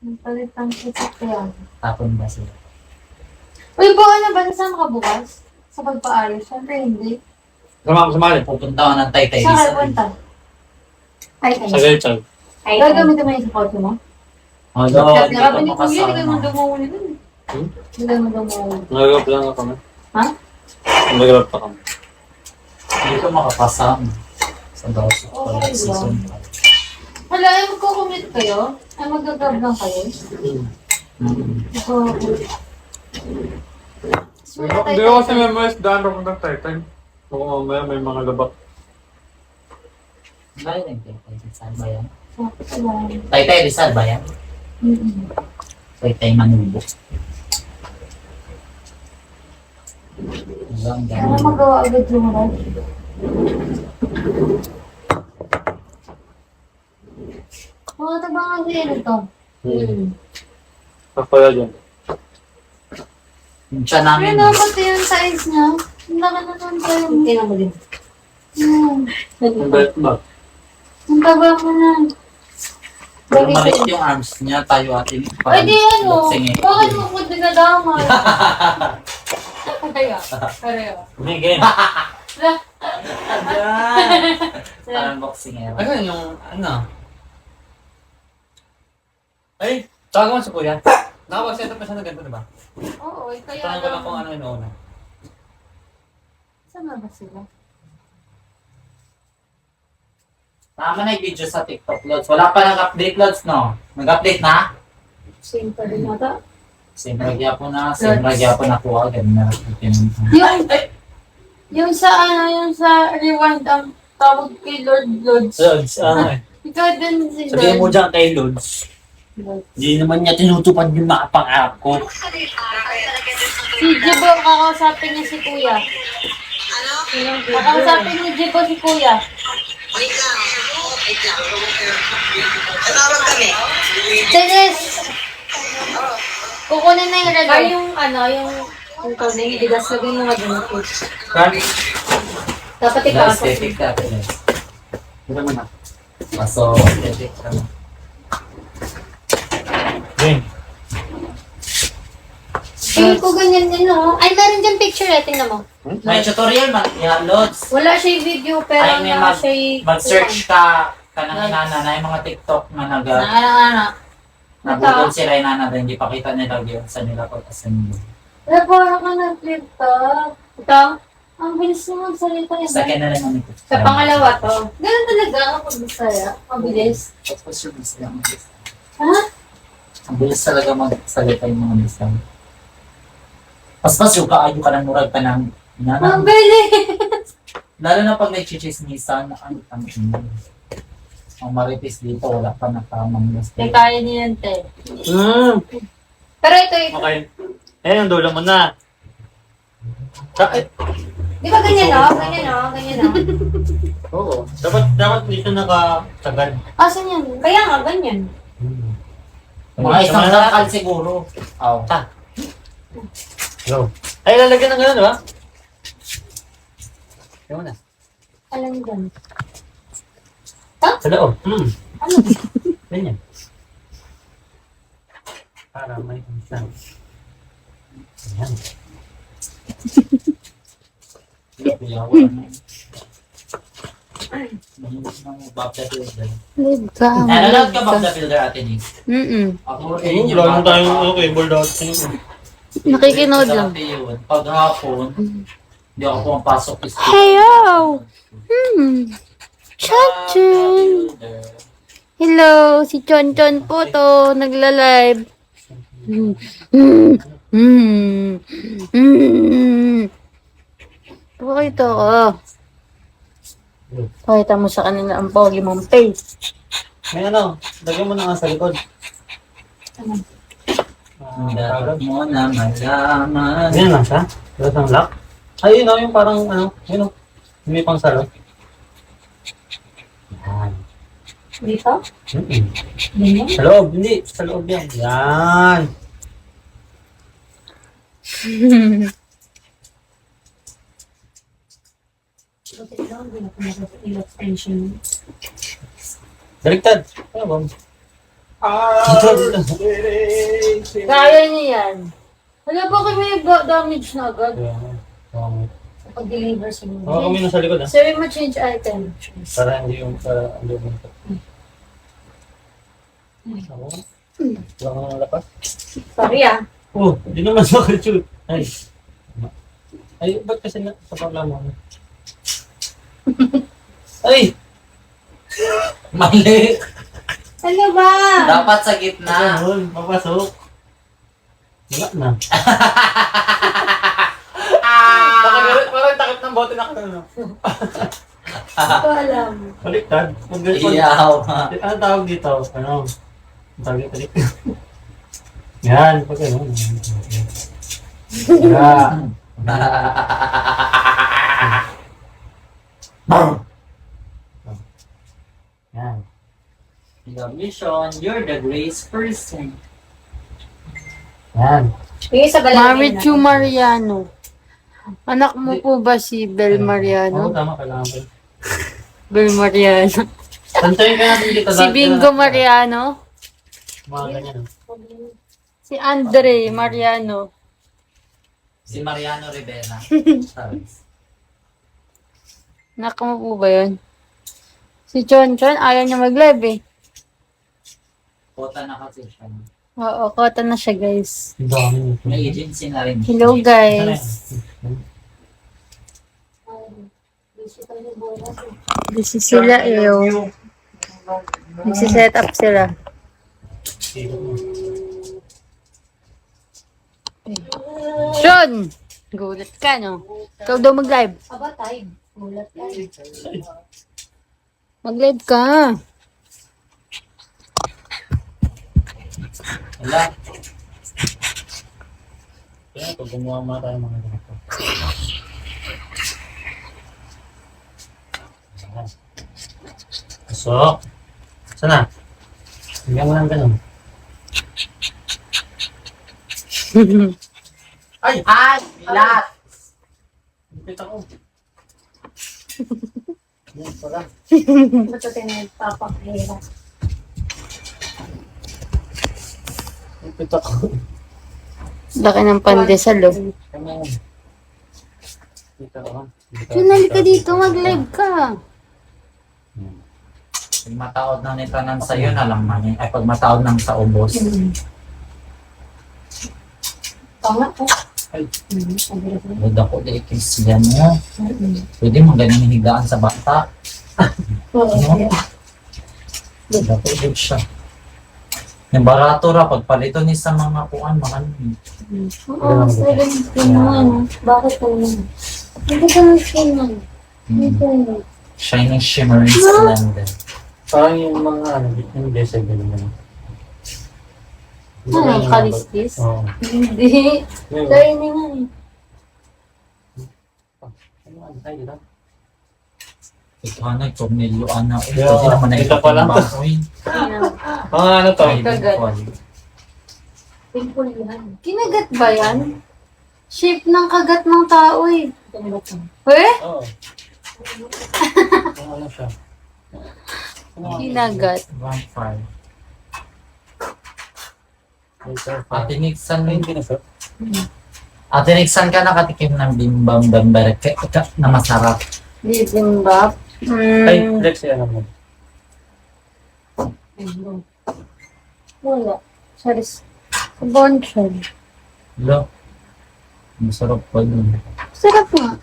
Palit ang sasakyan. Tapon ba sila? Uy, ano ba? Saan ka bukas? Sa pagpaayos? Siyempre hindi. Sumali. Pupunta ako ng Taytay Saan Rizal. ka punta? Ay, Sa ay. Gaytag. Gagamitin mo yung support mo? Although, Sabi hindi nga ko ba ni Kuya, hindi mo makasama. dumuli dun. Hmm? Hindi mo dumuli. Nag-grab lang kami. Ha? Nag-grab pa kami. Hindi ko makakasama. Sa Dawes of Okay College Season lang. Hala, ay magkukumit kayo? Ay mag-grab lang kayo? Ito, Hindi ko kasi may mga daan papuntang Taytay. Oo, may mga labak. Ba yun? Taytay Rizal ba yan? Taytay Rizal ba yan? Taytay Manubo. Sana magawa agad yung ride. Mga tabangan din ito. Kaya dyan. Yung siya namin. Ano pati yung size niya? Ang laki na nun kayo. Tingnan mo din. Ang bait ba? Ang taba mo na. Pero maliit yung arms niya, tayo atin. Ay di ano, boxing eh. bakit mo po dinadamay? Kaya, kaya. Hindi, game. Parang boxing eh. Ano yung, ano? Ay, tawag mo sa kuya. Nakapag-set up na siya na ganito, diba? Oo, kaya Tanong ko lang lang. kung ano yung una. Saan na ba sila? Tama na yung video sa TikTok, Lods. Wala pa nag-update, Lods, no? Nag-update na? Same pa rin ata. Same ragya po na po agad na. Yung sa ano, yung sa rewind ang tawag kay Lord Lords. Lods, ano eh. Ikaw din si Sabihin mo Lord. dyan kay Lods. Hindi naman niya tinutupad yung mga pang-arap ko. Si Jibo, kakausapin niya si Kuya. Kakausapin ni Jibo si Kuya. Wait lang. Wait lang. Tatawag kami. Teres! Kukunin na yung relo. Ay, yung ano, yung kung yung bigas, sabihin mo nga dun. Dapat ikaw. Lods, aesthetic ka. Lods. Dito mo na. Paso, aesthetic ka na. Game. Feel ko ganyan din, no? Ay, meron dyan picture eh, tingnan mo. May tutorial, yan, Lods. Wala siya video, pero Ay, may na siya mag-search ka ng inana na yung mga TikTok na ano. nabudol sila inana na hindi pa kita nila yun sa nila pag-assemble. Wala, parang ka na-flip to. Ito, ang bilis mo magsalita niya. Sa akin na lang ang ito. Sa pangalawa to. Ganun talaga ako pag masaya. Mabilis. Tapos yung bisa ang bisa. Ha? Ang bilis talaga magsalita yung mga bisa. Pas yung kaayo ka ng murag ka ng inana. Mabilis! Lalo na pag nagchichismisan, ang ang marites dito, wala pa na tamang Te, mistake. kaya niya yan, te. Pero ito. Okay. Eh, ang dulo mo na. Di ba ganyan, no? Ganyan, no? Ganyan, no? Oo. Dapat dito nakatagal. Asan yan? Kaya nga, ganyan. Mga isang lakal siguro. Oh. Go. Ay, lalagyan ng gano'n, di ba? Yung na. Alam mo ganun. Sa loob. Ano? Ganyan. Para may isang. Ayan. Live ka. Nanonood ka Bob the Builder, Ate Nick? Ako, Oo, lalo tayong okay, board out. Nakikinood lang. Pag hapon, hindi ako pumapasok. Heyo! Chachun! Hello! Si Chon Chon po to. Nagla-live. Pakita ko. Pakita mo sa kanila ang pogi mong face. May ano, lagyan mo na nga sa likod. Dapat mo na malaman. Ganyan lang siya. Dapat ang lock. Ay, yun o, yung parang ano, yun o. May pang salo. Yan. Dito? Mm-mm. Sa loob, hindi. Sa loob yan. Yan. Baliktad. Ano ba? Kaya niya yan. Wala ba kayo may damage na agad? Pag-deliver sa mga. Oo, kami nasa likod, ha? Sabi mo change item. Para hindi yung, para hindi yung ako. Wala kang lapas. Sorry ah. Oh, hindi naman sakit yun. Ay, ba't kasi na sa paglamo? Ay! Mali. Ano ba? Dapat sa gitna. Ayun, papasok. Wala na. Parang takip ng bote na kanino. Hindi ko alam. Baliktad. Iyaw. Ano tawag dito? Ano? Ang tawag dito? Yan, pag ano. Yan. Yan. Your mission, you're the grace person. Yan. Yung sa balangin Marichu Mariano. Anak mo po ba si Bel Oo, Mariano? tama. Kailangan ko. Bel Mariano. Tantayin ka natin dito. Si Bingo Mariano. Mga ganyan. Si Andre Mariano. Si Mariano Rivera. Anak mo po ba yun? Si Chon Chon, ayaw niya mag-live eh. Kota na kasi siya. Oo, kota na siya guys. Ang dami. May agency na rin. Hello guys. Busy sila eh. Oh. Nagsiset up sila. Sean! Gulat ka no? Ikaw daw mag-live. Aba, time. Mulat yan. Mag-live ka. Wala. Kaya pag gumawa mga tayo mga ganito. Pasok. Sana? Bigyan mo lang ganun. Ay! Ay! Lahat! Ipit ako. Yan pala. Ba't ito nagpapakahirap? Ipit ako. Laki ng pandesal oh. Kami. Dito ako. Tunal ka dito, mag-live ka. Pag mataod na ni tanan sa'yo na lang man. Ay, pag mataod nang sa ubos. Tama po. Huwag ako di ikis yan mo. Pwede mo ganun higaan sa bata. Huwag ako di siya. Yung barato ra, pagpalito ni sa mga kuan, mga Oo, 17 naman. Bakit po naman? Hindi ka nag-naman. Hindi ko naman. shining, shimmering, splendid. Parang yung mga ano, yung desay ganun naman. Ano, kalistis? Oo. Hindi. Ngayon, Dahil hindi nga eh. ano tayo dito? Ikaw na, Cornelio, ana. Yeah, Pwede naman na ito pa lang. Mga ano to? Pimple yan. Kinagat ba yan? Shape ng kagat ng tao eh. Eh? Oo. Ano siya? Kinagat. Vampire. Ate Ate Nixon, hindi na sir. Ate Nixon ka nakatikim ng bimbang bambara na masarap. Bibimbap. Ay, Lex, yan naman. Wala. Sorry. Bonchon. Lo, masarap pa yun. Sarap nga.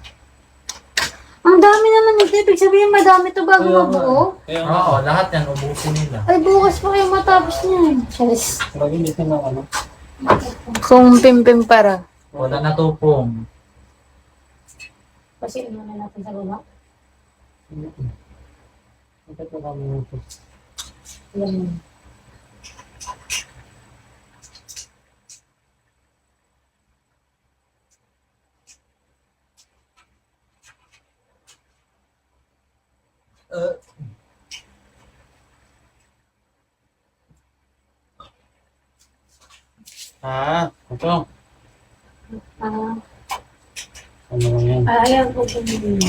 Ang dami naman ito. Ibig sabihin madami to bago mabuo. Kaya Oo, lahat yan, ubusin nila. Ay, bukas pa kayo matapos niyan. Charis. Lagi hindi na ano. Kung pimpim para. Wala na tupong. Kasi ano na natin sa baba. Bakit na kami ito? Yan. Ito. Ah, Ano lang yan? ayan po po yun.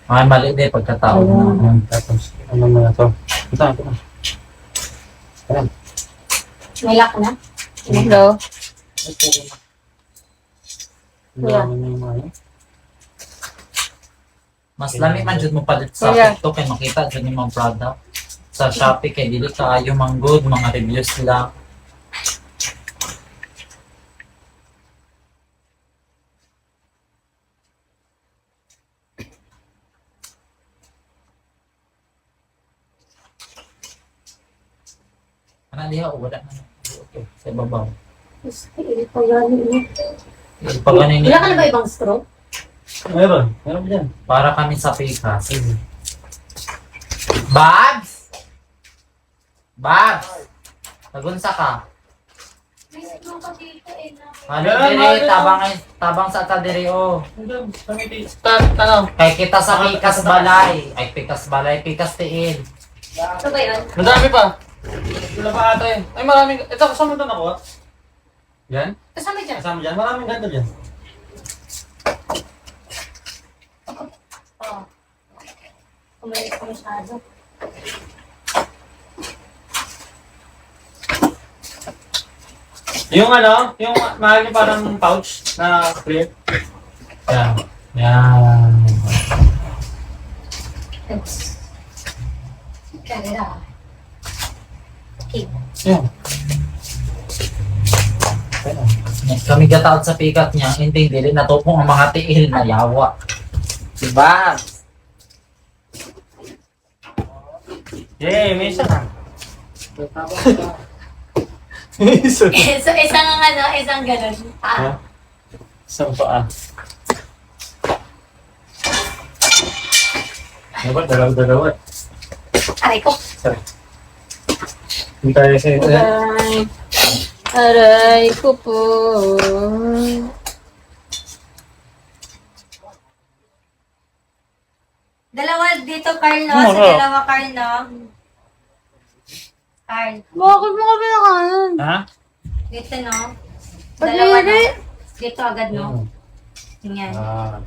Ay, mali din pagkataon na. Tapos, ano mo na to? Ito. May lock na? Hello? Wala na yung ano. Mas lami man jud mo palit sa Kuya. TikTok kay makita jud yung mga product. Sa Shopee kay dili kaayo mang good, mga reviews lang. Ana diha o wala na. Okay, sa babaw. Pag ano yun, Wala ka na ba ibang straw? Meron dyan. para kami sa Pikas. Babs! Babs! Tagunsa ka. May straw ka dito eh. Ano Yan, dire, ano? tabang sa tadiri o. Ano? Kay kita sa Pikas Balay. Ay, Pikas Balay, Pikas Tiin. Ito ba yun? Madami pa. Wala pa ata eh. Ay maraming, ito kasama doon ako ah. Yan? Kasama dyan. Kasama dyan. Maraming ganito dyan. Oo. Umalis ka masyado. Yung ano, yung mahal niyo parang pouch na clear. Yan. Yan. Thanks. Kaya okay. Yan. Kami gataot sa pikat niya, hindi dili natupong ang mga tiil na yawa. Diba? Yay, may isa na. So, isang ganun. Ha? Isang paa. Dapat dalawa-dalawa. Aray ko. Sorry. Hindi tayo sa ito. Aray ko po. Dalawa dito, Carl, no? Oo, Sa oo. dalawa, Carl, no? Carl, Bakit mo kami nakain? Ha? dito, no? Ba't Dalawa, no? nilagay? Dito agad, no? Tingnan. Ah.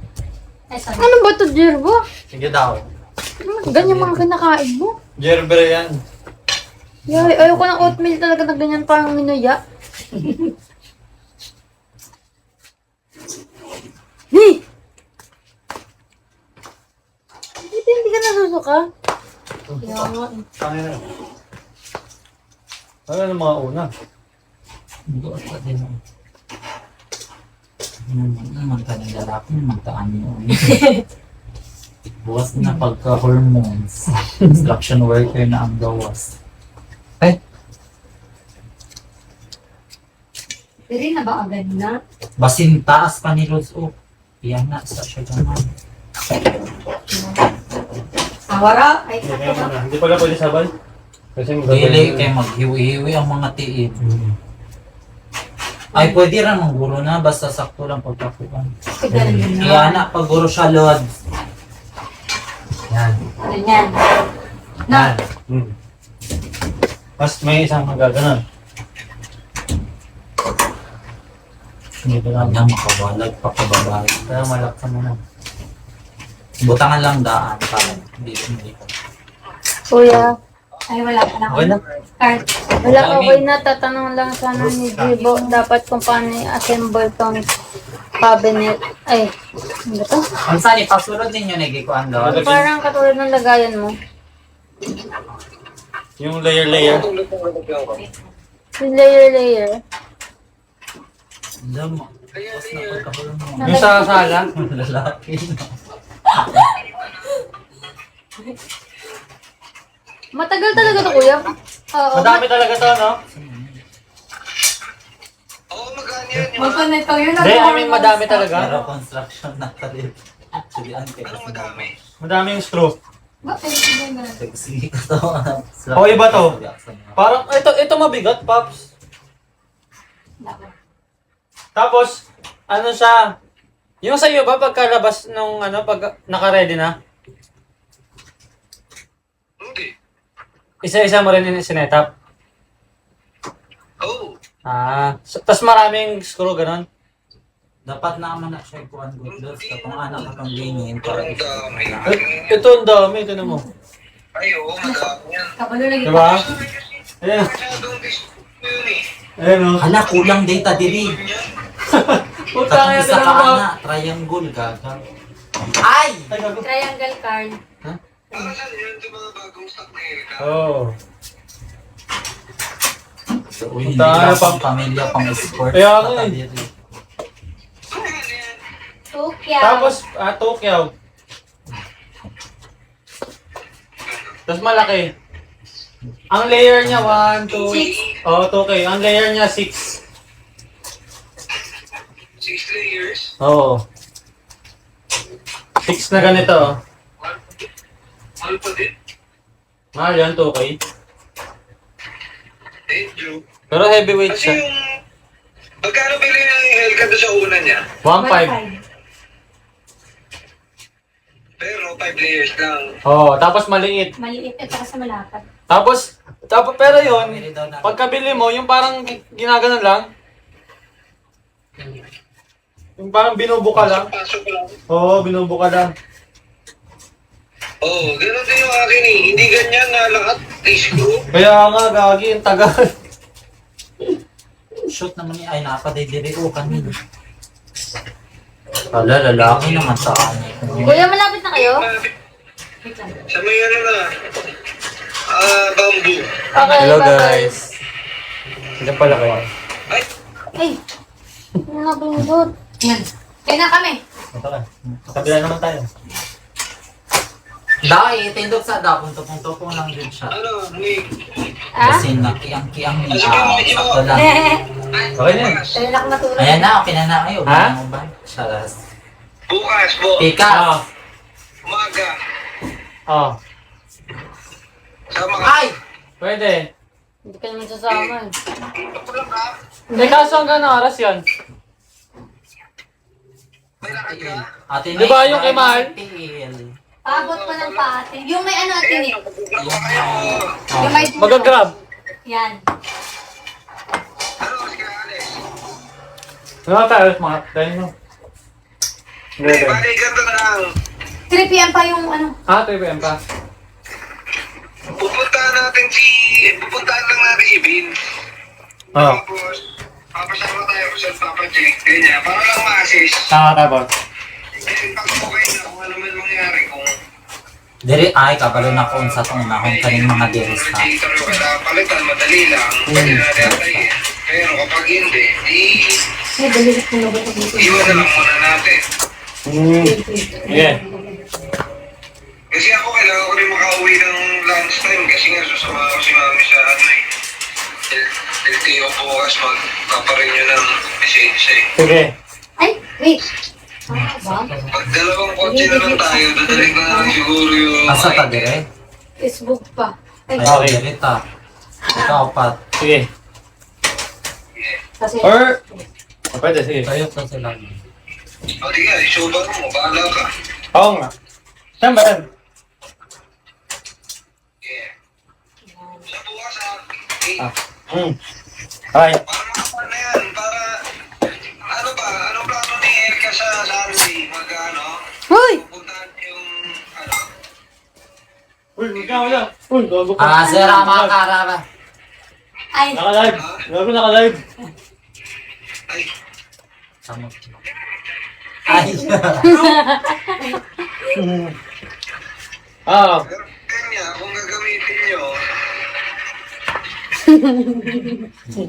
Ay, sorry. Ano ba ito, Jerbo? Sige daw. Ganyan mga kinakain mo. Gerber yan. Yay, ayoko ng oatmeal talaga na ganyan parang minuya. Hey! Hindi ka nasusuka? Kaya nga, eh. Ano na? Ano na mga una? Buot pa din. Naman ka ng lalaki, magtaan mo. Buwas na pagka-hormones. Construction worker na ang gawas. Pero na ba agad na? Basin taas pa ni Rose Oak. Iyan na sa siya naman. Awara? Ay, Hindi ako kaya ba? muna. Hindi pala pwede sabay. Kasi Dili kay maghiwi-hiwi ang mga tiid. Ay, pwede rin ang guro na, basta sakto lang pagkakuan. Ganun din na. Iyan na, pag guro siya, Lord. Yan. Ganyan. Na, Hmm. Mas may isang magaganon. Hindi ko lang. Kanyang makawalag, pakababay. Kaya malaksan mo na. Butangan lang daan para hindi ko. Kuya, ay wala pa na ako. Okay na. Carl, wala okay na. Tatanong lang sana ni Jibo dapat kung paano i-assemble tong cabinet. Ay, ano ba to? Ang saan, ipasulod ninyo nagikuan doon. Parang katulad ng lagayan mo. Yung layer-layer. Yung layer-layer. Alam mo. Tapos na pagkakulong mo. Yung sa sala. Lalaki na. Matagal talaga to, kuya. Oo. Madami talaga to, no? Oo, magkano yun? Yung magpanito yun. Hindi, I mean madami talaga. Pero construction na talit. Sige, ang kaya. anong madami? Madami yung straw. Bakit? Sige ko to. O, iba to. Parang, ito mabigat, Pops. Tapos, ano siya, yung sa iyo ba, pagkalabas nung ano, pag naka-ready na, Hindi. isa-isa mo rin yung sinetap. Oo. Tapos maraming screw, ganun. Dapat naman na siya ikuan good loads. Kung anak ka pang lingin para Ang dami. Ito ang dami, ito na mo. Ay, oo, madami yan. Kabalo lagi. Diba? Ayan. Masyadong disco yun eh. Ayan o. Hala, kulang data diri. Puta Katong kaya isa ka talaga. ana, triangle gaga. Ay! Ay, gago. Triangle card. Para saan yun sa mga bagong stock na yun? Oo. Uy, hindi Puta, lang pang- pang pamilya, pang sport. Kaya nga Tata eh. diri. Ano yan? Tokyo. Tapos, Tokyo. Tapos malaki. Ang layer niya, 1, 2, oh, 2K. Ang layer niya, 6. 6 layers? Oo. 6 na ganito. Mahal pa din. Mahal yan, 2K. Medyo. Pero heavyweight Kasi siya. yung... Magkano bili ng Hellcat doon sa una niya? 1.5. Pero 5 layers lang. Oo, tapos maliit. Maliit at saka sa malapad. Tapos, pero yun, Pamili daw na. pagkabili mo, yung parang ginaganon lang. Yung parang binubuka lang. Pasok lang. Oo, binubuka lang. Oo, ganun din yung akin eh. Hindi ganyan na lahat. Screw. Kaya nga, gagi, yung tagal. Shoot naman ni ay napaday diri o kanina. Hala, Lalaki naman sa kanya. Kuya, malapit na kayo? Sa may ano na. Bamboo. Okay, Hello bye-bye. guys. Diyan pala kayo. Ay, Ay, nabindot. Yan. Kaya na kami. Ito ka. Kabila naman tayo. Dahil, tindog sa da, punto-punto lang din siya. ano, may... Ah? Kasi nakiyang-kiyang ni sakto lang. Okay na yan. Kaya na ako matulog. Ayan na, okay na na kayo. Ha? Ano ba? Charas. Bukas po. Pika! Umaga. Oh, Sama ka. Ay! pwede. Hindi ka naman sasama eh. Ako lang ka. Hindi kaso hanggang anong oras yun? May lakad ka. Ate Di ba yung kay Mahal? Paabot pa ng paate. Yung may ano atin eh. Yung may Mag-grab. Yan. Ano, sige, Alex. Ano tayo, mga tayo mo. Hindi, bali, ganito na lang. 3 p.m. pa yung ano. 3 PM pa. Pupuntahan lang natin si Vince. Oo. Tapos, papasama tayo sa Papa Jake. Ganyan, para lang ma-assist. Tapos. Eh, pag okay na kung ano man mangyari, kung Diri ay kabalo na ko sa tong nahon kaning mga diris ha. radiator yung kailangan palitan, madali lang. Pwede na natin. Pero kapag hindi, Ay, dalilit mo na ba ito dito? iwan na lang muna natin. Yeah. Kasi ako, kailangan ko rin makauwi ng lunchtime kasi nga susama ko si Mami sa ano eh. LTO bukas magpaparenew ng lisensya eh. Sige. Ay, wait. Ano ba? Pag dalawang kotse na lang tayo, dadaling ko na lang siguro yung... Asa ta dire? Facebook pa. Ay, Ay, Okay. diri ta. Ikaw pat. Sige. kasi Or, pwede, sige. Kayo pa sila. O, di nga, isubar mo, bahala ka. Oo nga. Saan ba yan? Yeah. Sa bukas ha. Okay. Para makapal na yan, para... Ano ba? Anong plano ni Erika sa Sunday? Mag-ano? Hoy! Pupuntahan yung... Ano? Uy, wala. Uy, gago ka. Ah, sir, mga karara. ay, Naka-live. Gago naka-live. Ay, Samot. Ay. pero kanya, kung gagamitin nyo,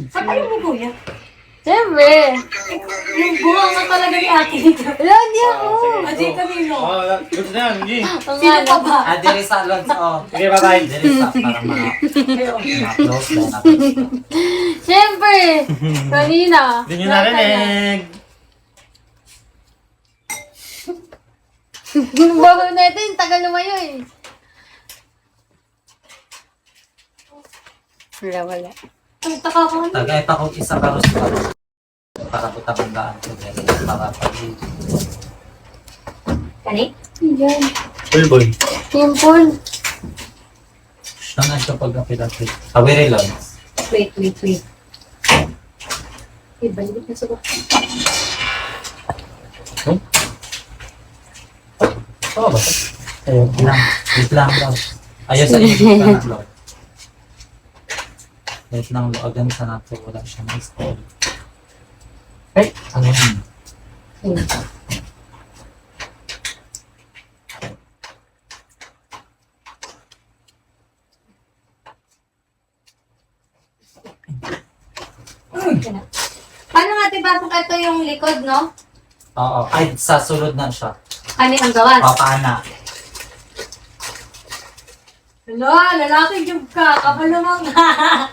saan tayo mo kuya? Siyempre! kung Yung gagamitin bunga nga talaga ni ate dito. Wala, hindi ako! Adi kanino? Gusto na yan, sige. Ang Sino ano. pa ba? Ah, diri sa Lodge, oh. Sige, bye-bye. Diri sa para ma-close na natin. Siyempre! Kanina! Hindi nyo narinig. Bago na ito, yung tagal lumayo eh. Wala. Ang taka ko. Tagay pa ko isa karos pa. Para ko tabandaan ko diri. Para pag Kani? Yan. Bulbul. Simple. siya na siya pag-apilapit. Awere lang. Wait. Ibalik na sa baka. Oo ba? Ayun lang. Wait lang daw. Ayos sa inyo ka na daw. Kahit lang luagan sa nato, wala siya na stall. Ay, Ano yun? Paano nga tibapok ito yung likod, no? Oo. Ay, sa sulod na siya. Kani ang gawas. Papaana. Hala, lalaki jud ka. Kapalumang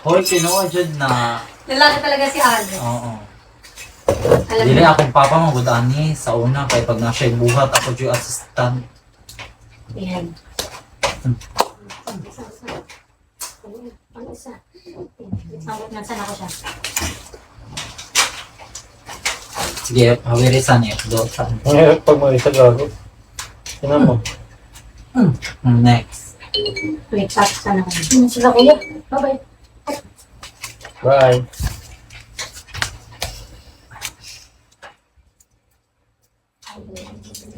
Hoy, kinuha dyan na. lalaki talaga si Aldo. Oo. Alam Dili mo. akong papa mo gudani sa una kay pag na siya buhat ako yung assistant. Yan. Ang isa. Nasaan ako siya? Sige, hawirisan eh. Doon. ang hirap pag may isa gago. Tingnan mo. Next. Wait, sana ako. Sila kuya. Bye-bye. Bye.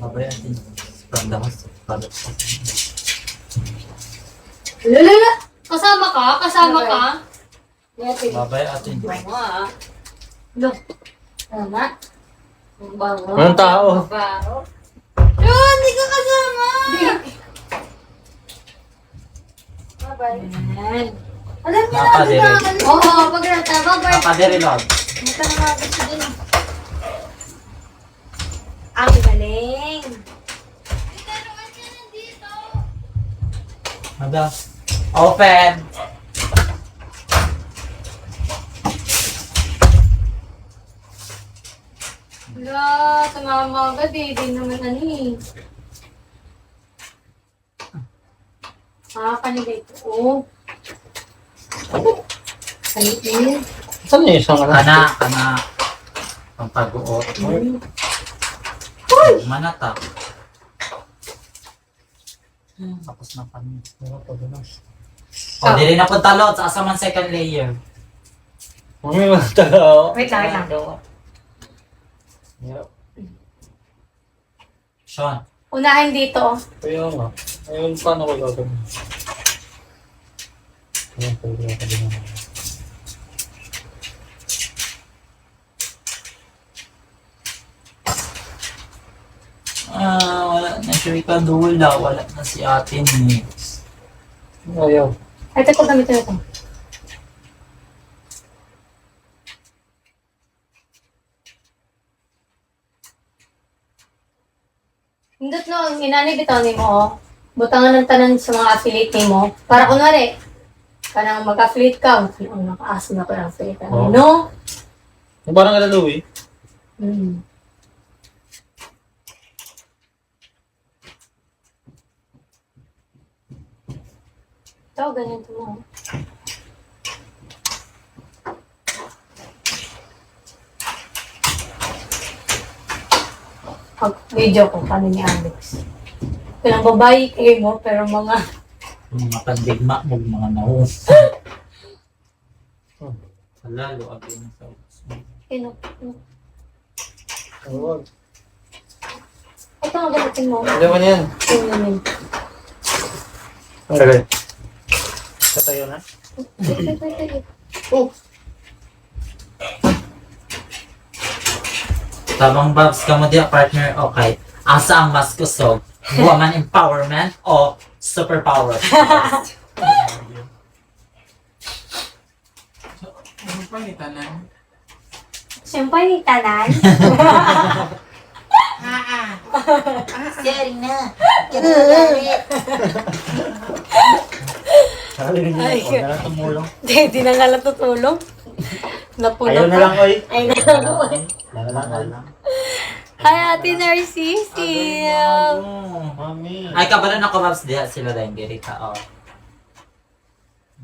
Babay atin. From the house. Lala! Kasama ka? Kasama ka? Babay atin. Bango. Look. Tama. Ang bango. Anong tao? Bango. Yun, hindi ka kasama! Bye-bye. Alam niyo na, di ba? Oo, pag-rata. Bye-bye. Nakaderilog. Ito na nga gusto din. Ang galing. Ada. Open. Wala, tumama agad eh. Di naman ano eh. Kanila ito. Oh. Kanila. Saan yung isang ano? Kana. Pampaguot. Manata. Tapos na kami. O, dili na punta lot sa asaman second layer. May mga tao. Wait lang. Yeah. Sean. Unahin dito. Kaya nga. Ayun, paano ko gagawin? Ayun, pwede ako din naman. Wala na siya ikadula. Wala na si ate ni. Ayaw. Ay, ito ko gamitin ito. Hindot no, ang inani bitaw ni mo, oh. Butangan ng tanan sa mga affiliate ni mo. Para kunwari, kanang mag-affiliate ka, ang naka-ask na ko ng affiliate. Oh. No? Yung parang alaluwi. Hmm. Ito, ganyan ito mo. Pag-video ko, paano ni Alex. Kailang babae kayo mo, pero mga... Mga pandigma mo, mga naho. Wala, luagi na sa Huwag. Ito nga gamitin mo. Hindi man yan. Tingnan. Ang gagawin. Katayo na? Oh! Tabang Babs ka mo diya, partner, okay. Asa ang mas kusog? Woman empowerment o superpower? Ano pa ni Tanan? Siyempre, ni Tanan. Sharing na. Nakaligin niya ako. Na lang tumulong. Hindi na nga lang tutulong. Napuna Ayaw na lang, oy. Ay na lang, oy. Ayaw na lang. Hi, Ate Narcisil. Mami. Ay, kabalan ako, Babs, diya sila rin, Gerita, oh.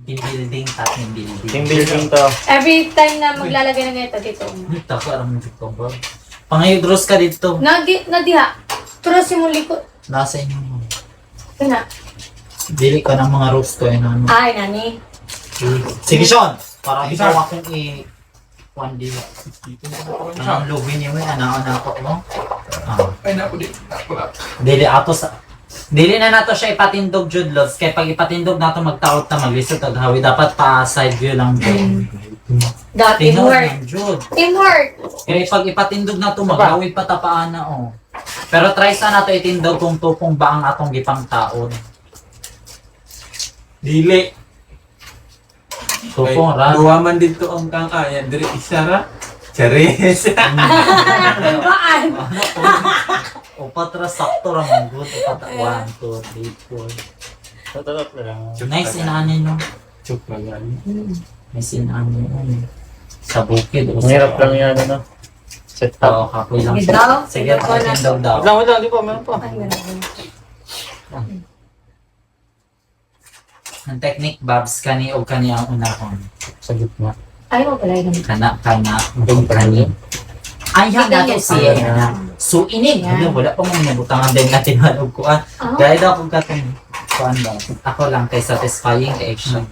Building, tapos building. Team building to. Every time na maglalagay ng ito dito. Tako, alam mo dito, Bob. Pangayudros ka dito. Nadiha. Cross yung likod. Nasa inyo. Ito na. Dili ka ng mga roast ko, ano. Ay, nani. Sige, Sean! Para ikaw akong one day. Anong lubin niyo mo, anak-anak ko, no? Ah. Ay, naku di. Naku. Dili ato sa Dili na nato siya ipatindog judlots kay pag ipatindog nato magtaot na maglisod og hawi dapat pa side view lang jud. Dati Tingnan teamwork. lang jud. Teamwork. Kay pag ipatindog nato maghawid pa tapaan na oh. Pero try sa nato itindog kung tupong ba ang atong gipang taon. Dili. Tupong ra. Duwa man dito ang kang kaya. Diri isa ra. Charis. Baan? Upat ra sakto ra man gud. Upat 1 2 3 4. Tatalot lang. Nice inani no. Chuk na yan. Nice inani no. Sa bukid o Ang hirap lang yan, ano? Set up. Oo, kapoy lang. Sige daw. Sige, pakitindog daw. Wait lang, di pa, meron pa. Ay, meron. Ang technique, Babs, kani o kani ang unahon. Sa gitna. Ayaw pala yun. Kana, Yung kani. Ay, handa to Sige, siya sige. na. So, inig. Yan. Wala pa mong nabutangan din natin halog ko. Ah. Dahil daw kung katong kuan ba. Ako lang kay satisfying kay action.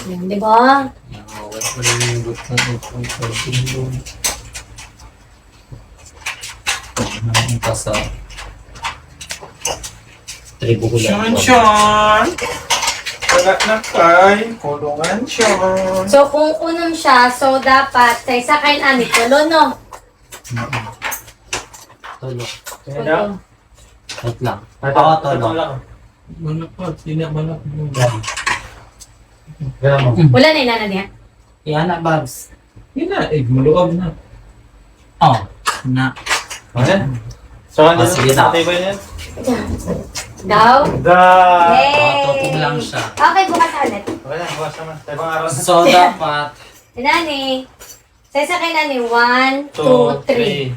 Yan, di ba? Wala pa rin yung butang ito. Ang kasa. Tribo ko lang. Sean! Wala na kay. Kulungan, Sean. So, kung unang siya, so dapat sa isa kain ani, tulo, no? Tulog. Tulo. Wait lang. Oo, tulog. Wala pa. Sina malak mo. Ganun mo. Wala na inana niya. Yan na, Babs. Yun na. Maluwag na. Oh, na. Ayan. So, ano? sige na. Table yan? Daw? Da! Yay! Tutong lang siya. Okay, bukas ulit. Okay na, bukas naman. Tayo bang araw na? So, dapat, Inani. Sa isa kain ani, 1, 2, 3.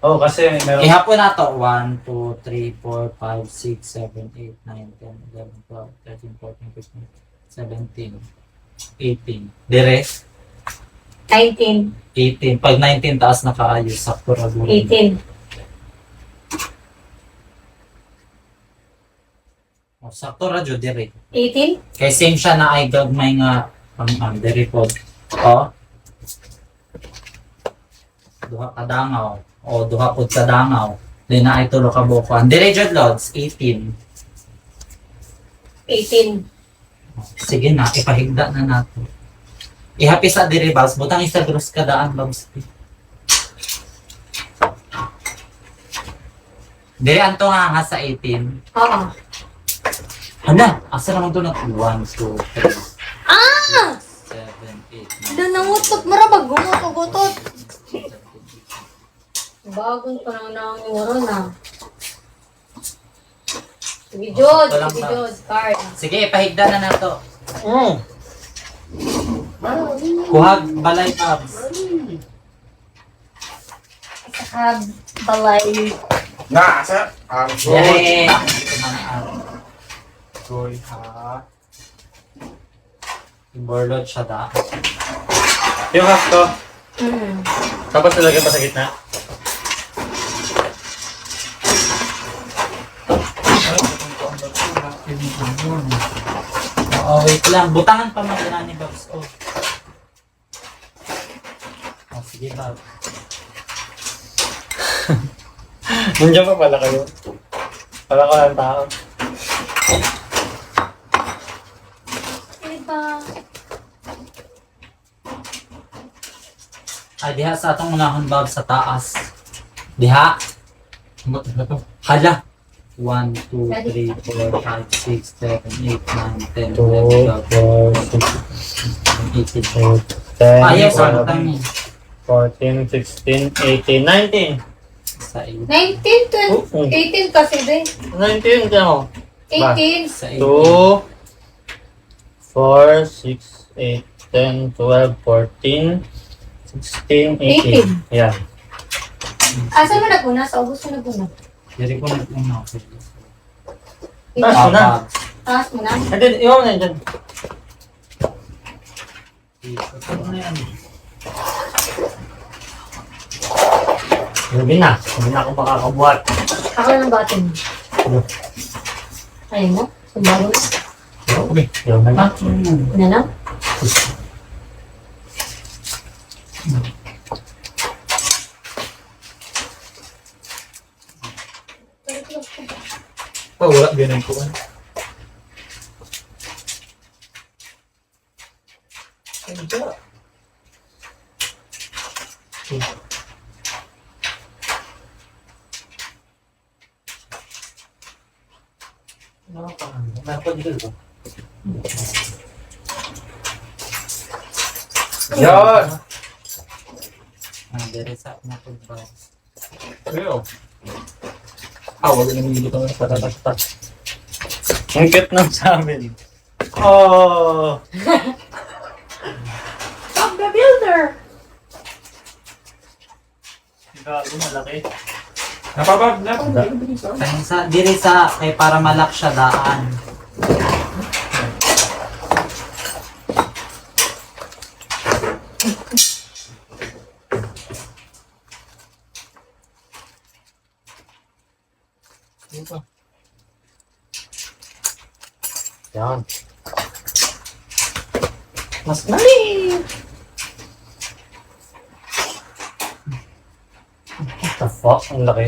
Oh, kasi meron. ihapon na to. 1, 2, 3, 4, 5, 6, 7, 8, 9, 10, 11, 12, 13, 14, 15, 17, 18. Dire? 19. 18. Pag 19 taas na kaayos, sakto ra guro. 18. Oh, sakto ra jud dire. 18? Kay same siya na ay gagmay nga dire pod. Oh. Duha ka dangaw. O duha pod ka dangaw. Then na ay tulo ka bukuan. Dire jud lods 18. 18. Sige na, ipahigda na nato. Ihapi sa dire Babs, butang isa gross ka daan Babs. Dire anto nga sa 18. Oo. Hala, asa naman to na 1, 2, 3, Ah! 7, 8, 9, Doon nangutot mo ra ba? Gumutot-gutot. Bagong pa nang nangunguro na. Sige, Jod. Ito lang Sige, ba? Jod. Card. Sige, ipahigda na nato. Ah, Kuhag balay Babs. Saka balay. Nasa. Ang Yay! Ito na ang Goy ha. Iborlot siya da. Yung half to. Tapos nalagyan pa sa gitna. Oo, wait lang. Butangan pa magkana ni Babs. Oh. Oh, sige Babs. Nandiyan pa pala kayo. Pala ko lang tao. Diba? Ay, diha sa atong unahon Babs sa taas. Diha. Hala. 1, 2, 3, 4, 5, 6, 7, 8, 9, 10, 11, 12, 13, 14, 15, 16, 17, 18. 10, Ayaw sa butang niya. 14, 16, 18, 19. Sa 8. 19, 18 kasi din. 19, kaya mo. 18. Sa 8. 2, 4, 6, 8, 10, 12, 14, 16, 18. Yan. Asa mo naguna? Sa ubos mo naguna? Dari ko nag-una. Taas mo na. Taas mo na? And then, iwan mo na dyan. Sabi na. Sabi na ako makakabuhat. Ako na ng button. Ayun na. Sumbaro na. Okay. Iwan na. Na lang. wala ganun po. Yan! Dere sa na pagbaw. Pero, wala nang hindi ko na patatak. Ang cute ng sa amin. Oh! Stop the builder! Gago, malaki. Napabag na. Kaya sa dire sa kay para malak siya daan. Yan. Mas mali! What the fuck? Ang laki.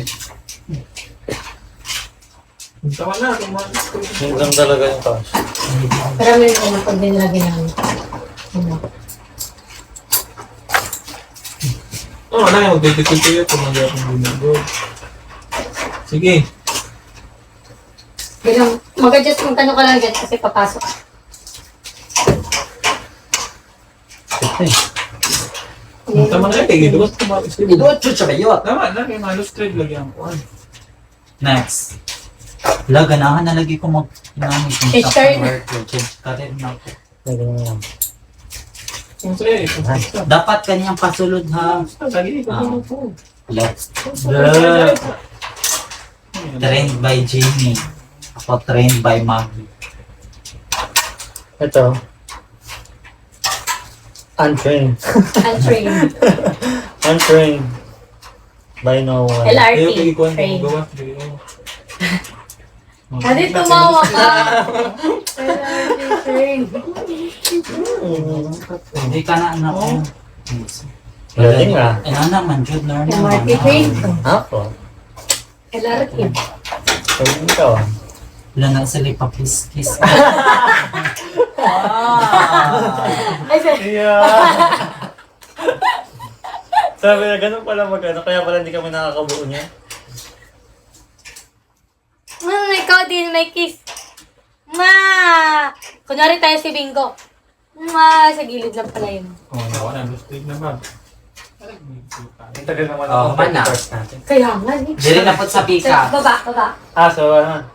Tama na, tumakas ko. Yun lang talaga yung taas. Pero meron ko na pag dinilagay namin. Ano? Na yung magdidikit kayo kung mag-iapang ginagawa. Sige. Bilang, mag-adjust kung kano ka lang dyan kasi papasok. Tama na kayo, dito ko tumakas kayo. Chucha bayot. Tama na, kayo malos trade lagyan ko. Next. La ganahan na lagi ko mag inani kung Change sa career. work ko. Change career na ako. Siyempre, Dapat kaniyang pasulod ha. lagi, Let's trained by Jamie. Ako trained by Maggie. Ito. Untrained. Untrained. Untrained. By no one. LRT. Trained. Hindi tumawa ka. LRT trained. Hindi ka na anak ko. Galing ah. Ano naman, Jude learning. MRT trained. Ako. LRT. Galing ka ah. Wala na sila ipapis-kiss. Ay, sorry. Yeah. Sabi na ganun pala mag-ano, kaya pala hindi kami nakakabuo niya. Ikaw din, may kiss. Ma! Kunwari tayo si Bingo. Ma, sa gilid lang pala yun. Nawa na, trade na ba? Ang tagal naman Oh, mana. natin. Kaya nga, eh. Dili na po sa pika. Baba. So ano?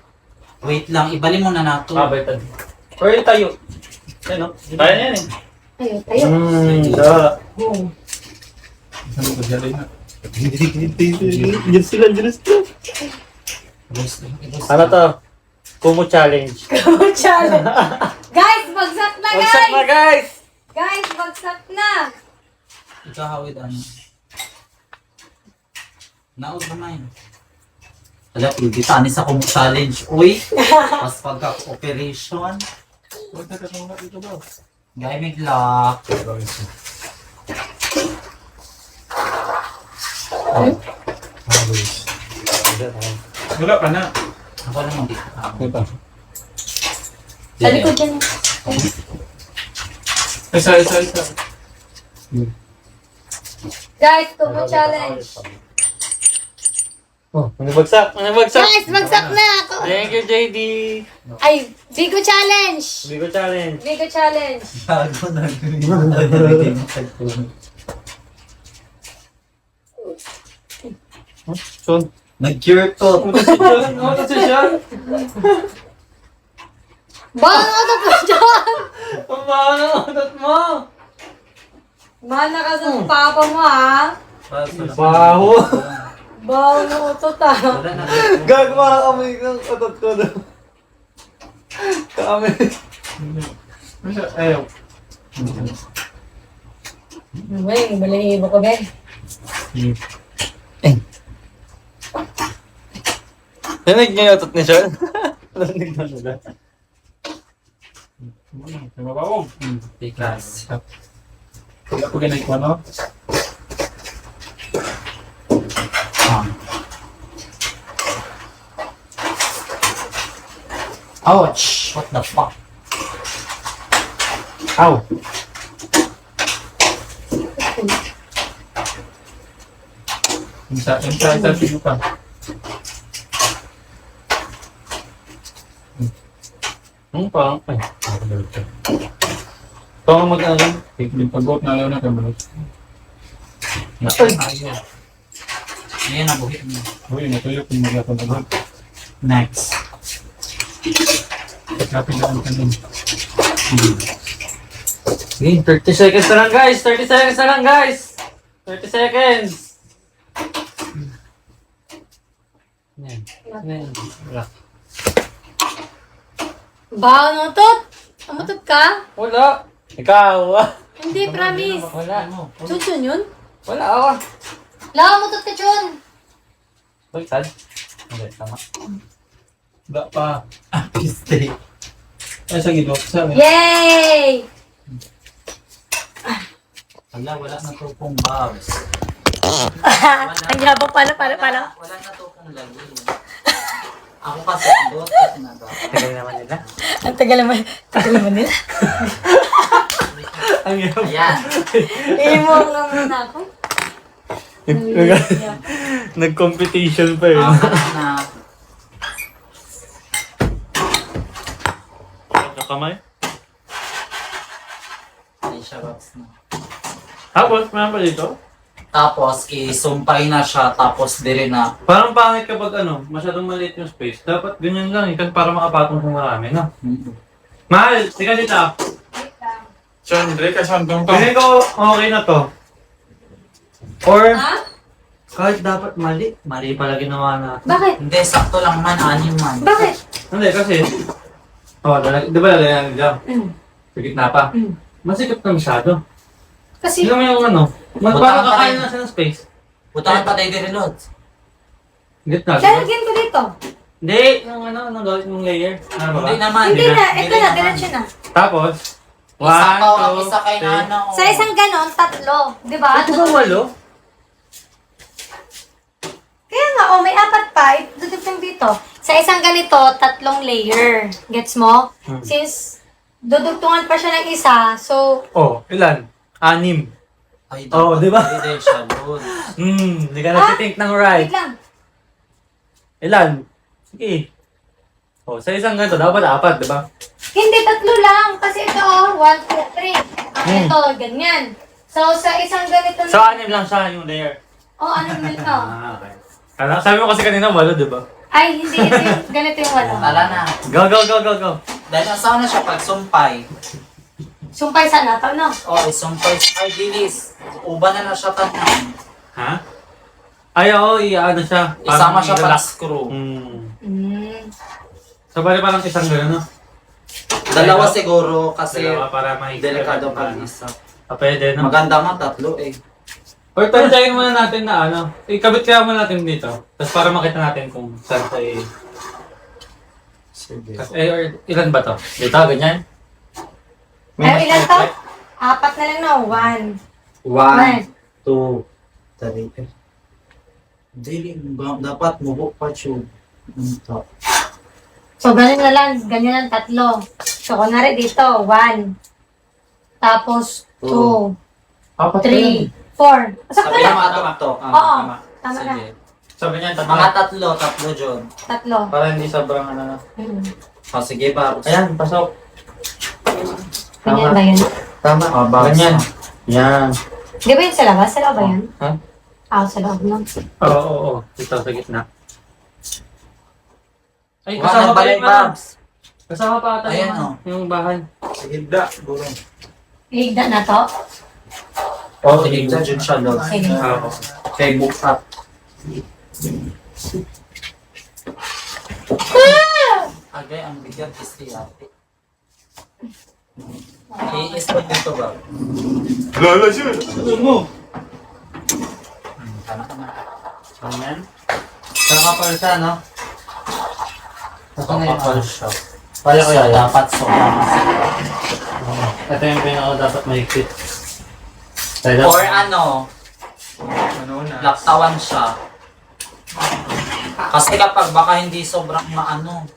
Wait lang, ibali mo na nato. Baitad. Pwede tayo. Ano? Kaya na yan eh. Ayun, tayo. Da. Oo. Ano ko dyan na? Diyan sila. Ano to? Kumu challenge. Challenge. Guys, bagsak na, guys! Bagsak na guys! Guys, bagsak na! Ikaw hawid ano. Naod naman. Alam, hindi tanis ako mo challenge. Uy! Pas pagka-operation. Huwag na katong dito ba? Gaya may lock. Wala pa na. Ako lang dito. Ito. Sa likod yan. Isa. Guys, Kumu challenge. Oh, nabagsak. Guys, bagsak na ako. Thank you, JD. Ay, Bigo challenge. Bigo challenge. Bigo challenge. Gago na. Son. Nag-cure to. Ano to siya? Bang, ano po dyan? Paano ang otot mo? Mahal na ka sa papa mo, ha? Baho. Bang, ano utot, ha? Wala na. Gagawa kami ng otot ko doon. Kami. Ayaw. Balahibo ko, Ben. Nanig niya yung otot ni Sean? Nanig na nila. Mabawog. Because. Wala ko ganay ko, no? Ouch! What the fuck? Ow! Inside feel ka. Parang, ay. Ito ang mag-alam. Pag-out na lang natin. Ay! Ayan, nabuhit mo. Uy, natuyo kung magkakapag. Next. Kapilaan ka nun. Sige, 30 seconds na lang guys! 30 seconds na lang guys! 30 seconds! Yan. Yan. Wala. Baon mo tot? Amutot ka? Wala! Ikaw! Hindi, promise. Wala. Chun yun? Wala ako. Lawa mo tot ka, Chun. Baliktad? Hindi, tama. Da pa. Mistake. Ay, sa gilok. Sa Yay! Wala na to pong babs. Ang yabang pala. Wala na to pong lagi. Ako kasi andot kasi nagawa. Tagal naman nila. Ang tagal naman nila. Ang yabang. Ayan. Imo nga muna ako. Nag-competition pa yun. Alam na. Kamay? Ay, siya babs na. Tapos, meron pa dito? Tapos, isumpay na siya, tapos dire na. Parang pangit kapag masyadong maliit yung space. Dapat ganyan lang, ikan para makapatong sa marami, no? Mahal, tika dito. Chandre, kasandong to. Pili ko, okay na to. Or, Ha? kahit dapat mali. Mali pala ginawa natin. Bakit? Hindi, sakto lang man, 6 man. Bakit? Hindi, kasi, di ba lalagyan dyan? Sa gitna pa. Masikip na masyado. Kasi, Sino mo yung Buta parang ka kakain rin. na siya ng space. Butangan pa tayo dire, Lods. Gitna. lalagyan ko dito. Hindi, nung gawin mong layer. Ano ba? Hindi naman. Hindi na, ito Hindi na, naman. diretso na. Tapos, Isa pa, 1, 2, isa kay 3. Nana. Sa isang ganon, 3. Di ba? Ito ba 8? Kaya nga, may 4 pa. Dudugtong dito. Sa isang ganito, 3 layer. Gets mo? Since dudugtungan pa siya ng isa, so, Oh, ilan? 6. Ay, Oo, dapat di ba? dire siya, Lods. Hindi ka nagtitink ng right. wait lang. Ilan? Sige. Oh, sa isang ganito, dapat 4, di ba? Hindi, 3 lang. Kasi ito, 1, 2, 3. Ito, ganyan. So, sa isang ganito So, 6 lang siya yung layer. ano yung ito? Okay. Sabi mo kasi kanina 8, di ba? Ay, hindi. Ito yung, ganito yung wala. Tala na. Go, go, go, go, go. Dahil asawa na siya pag sumpay. Sumpay sana, no? Oh, isumpay siya. Ay, dilis. Uba na siya tanong. Ha? Ay, oo, ano siya. Isama siya pag ilalak. screw. So, bali parang isang gano'n, no? Dalawa siguro kasi Dalawa para may delikado pa isa. Pwede, no? Maganda nga 3 eh. Or tantyayin muna natin na ikabit kaya muna natin dito. Tapos para makita natin kung saan tayo. Sige. Or ilan ba to? Dito, ganyan? Ay, ilan to? 4 na lang, no? 1. 1, 2, 3. Dili, dapat mubok pa tube. Ito. So, ganyan na lang. Ganyan lang, 3. So, kunwari dito, 1. Tapos, 2, 3, 4. Sakto Sabi lang. naman to. Oo, tama na. Sige. Sabi niya, Mga 3 John. 3. Para hindi sobrang O sige ba? Ayan, pasok. Ganyan ba yun? Tama. O, Ganyan. Yan. Di ba yun sa labas? Sa loob ba yun? Ha? Sa loob lang. Oo. Dito sa gitna. Ay, Wala kasama na pa balay, yun, Babs. Kasama pa ata Ayan, yung bahay. Higda, burong. Higda na to? O, tignan dyan siya, Lord. Sige. Oo. Kay book up. Agay, ang bigat is tiyate. I-spot dito ba? Lala siya. Ano mo? Tama ka na. Ganyan. Kakapal siya, no? Kapapal siya. Pala ko Siya yan. dapat sobrang. Ito yung pinaka dapat mahigpit. Or ano, Ano na? laktawan siya. Kasi kapag baka hindi sobrang maano,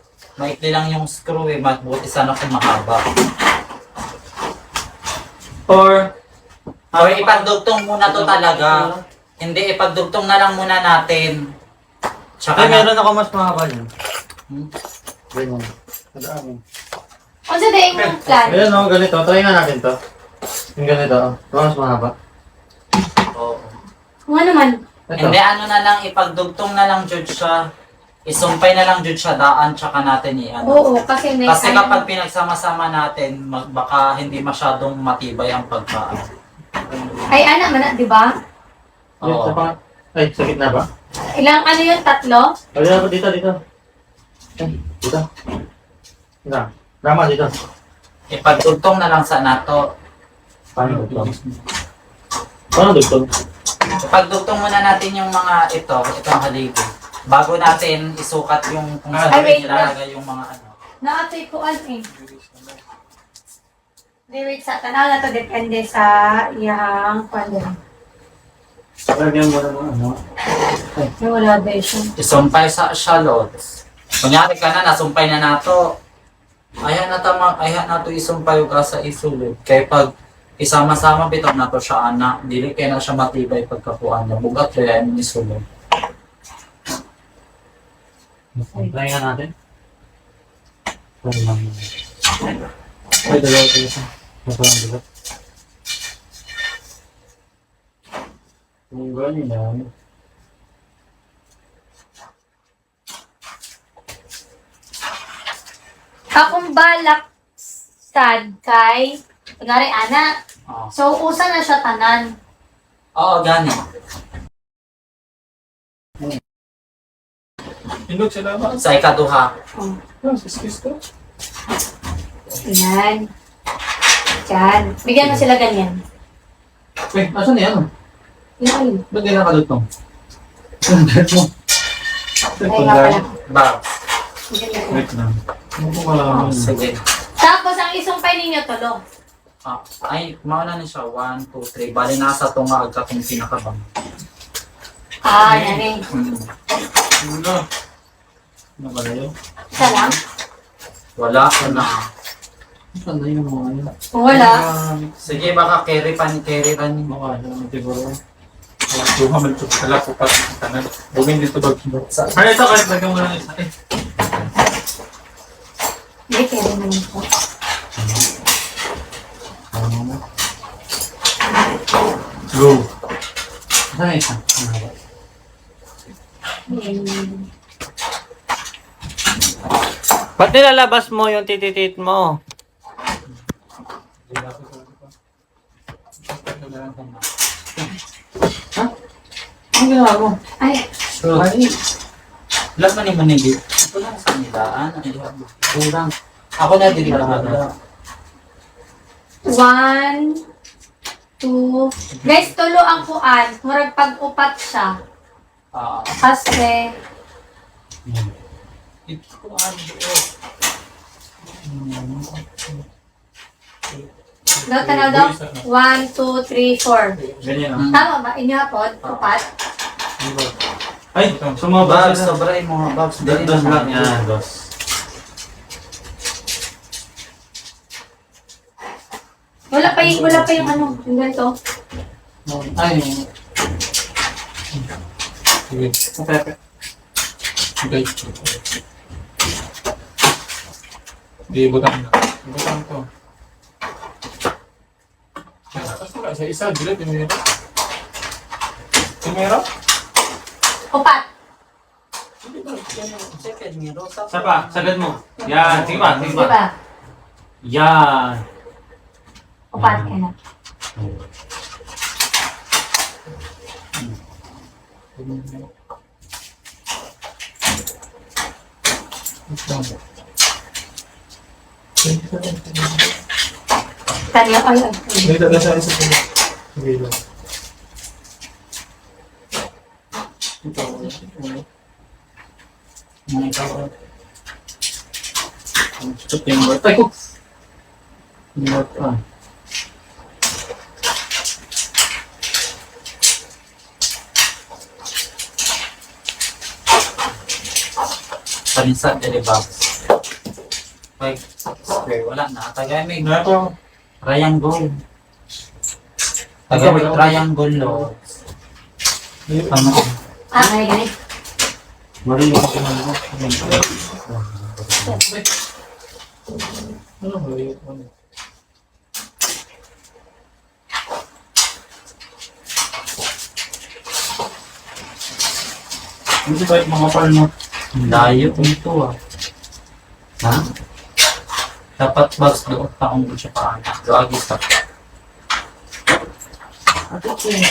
Maikli lang yung screw eh. Mabuti sana kung mahaba. Or, Or ipagdugtong muna to talaga. Hindi, ipagdugtong na lang muna natin. Tsaka ay, meron ako mas mahaba niyan. Hmm? Ganyan. Tandaan mo. Kung sa daing mong plan, Ayan o, ganito. Try nga natin to. Yung ganito. Mas mahaba. Oo. kung ano man. Ito. Hindi, ano na lang, ipagdugtong na lang jud siya. Isumpay na lang jud siya daan, tsaka natin i-ano. Oo, kasi may Kasi kapag pinagsama-sama natin, baka hindi masyadong matibay ang pagkaan. Ay, ana man, di ba? Yung Oo. sa pang... Ay, sa gitna ba? Ilang ano yun, 3? Ay, dito, dito. Ay, dito. Dito. Tama, dito. Ipagdugtong na lang sa nato. Paano dugtong? Paano dugtong? Ipagdugtong muna natin yung mga itong haligi. Bago natin isukat yung kung saan Ay, natin wait, ilalagay yung mga ano. Naatoy ko eh. Di wait sa tanaw na to depende sa iyang kwando. Lagyan mo na ng ano. Yung wala version. Isumpay sa shallots. Kunyari ka na, nasumpay na nato. Ayan na to isumpay ka sa isulod. Kaya pag isama-sama bitaw na to siya ana, dili kaya na siya matibay pagkapuan niya. Bugat kaya yung isulod. Try nga natin. Try lang. Ay, dalawa tayo sa. Masarang dalawa. Kung ganyan. Akong balak sad kay kunwari ana. Oo. So usa na siya tanan. Oo, gani. Indog sila ba? Sa ikaduha. Oh. Excuse ko. Yan. Diyan. Bigyan mo sila ganyan. Wait, asan na yan? Yan. Ba't di nakadugtong? Ang dahil mo. Ay, nga pala. Ba? Ganyan. Wait lang. Ano ko malaman? Sige. Tapos ang isumpay ninyo tulo. Ah, ay, mauna na siya. 1, 2, 3. Bali nasa tunga agka kung pinakabang. Ah, yan eh. Wala. Ano ba na yun? Isa lang? Wala na. Saan na yung mga ano? Kung wala, Sige, baka carry pa ni. Baka ano, siguro. Duha man ito sila ko pa sa tanan. Bugin dito ba? Ano ito? Kahit lagyan mo lang isa. Eh. hindi kaya naman po. Go. Saan na isa? Ba't nilalabas mo yung tititit mo? Ha? Ano ginawa mo? Ay, So, ay, lahat man yung manili. Ito lang sa nilaan. Kurang. Ako na din lahat. 1, 2. Guys, tulo ang kuan. Murag pag-upat siya. Ah, Kasi, ito ko ano. tanaw daw. 1, 2, 3, 4. Ganyan ah. Tama ba? Inyo hapon? Upat? Ay, sumabas Bags, na. sobra yung mga bags. Dos lang yan, dos. Wala pa yung ano. Yung ganito. Ay, Sige. pepe. Okay. Di butang na. Butang to. Tapos wala sa isa. Dila, tinira. Tinira? Upat. Second mirror. Isa pa, sagad mo. Yan, sige pa, sige Di pa. ba? Yan. Upat ka na. Tanya, ay. Dito na sa isa. Sige lang. September. Ay ko. Not ah. Palinsa, deli bags. 5 square. Wala na. Tagay may Ito. triangle. Tagay may triangle lo. Ano? Ay, ganit. Mali yung kinang mo. Ano mali yung Hindi ba yung mga palmo? Layo nito ah. Ha? Dapat bags doon pa kung gusto pa anak. Lagi sa pa. At ito yung